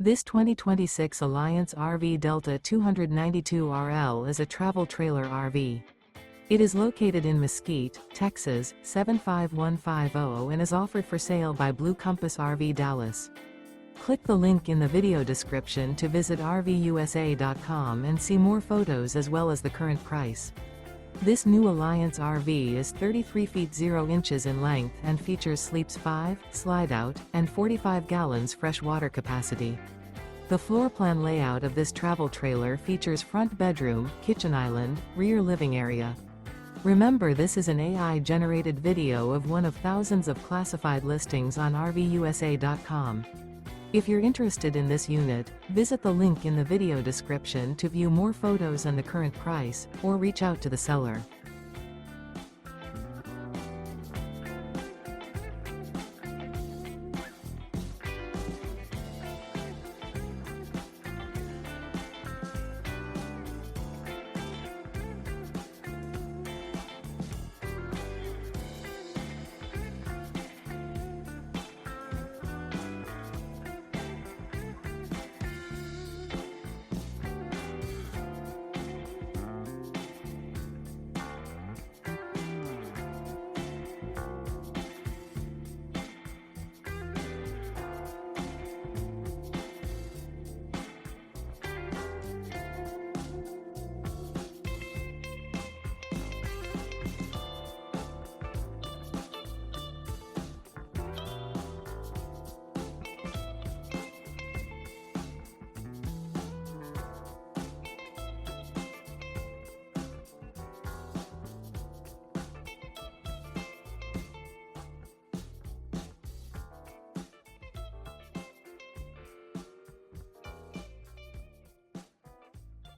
This 2026 Alliance RV Delta 292RL is a travel trailer RV. It is located in Mesquite, Texas, 75150 and is offered for sale by Blue Compass RV Dallas. Click the link in the video description to visit RVUSA.com and see more photos as well as the current price. This new Alliance RV is 33 feet 0 inches in length and features sleeps 5, slide-out, and 45 gallons fresh water capacity. The floor plan layout of this travel trailer features front bedroom, kitchen island, rear living area. Remember, this is an AI-generated video of one of thousands of classified listings on RVUSA.com. If you're interested in this unit, visit the link in the video description to view more photos and the current price, or reach out to the seller.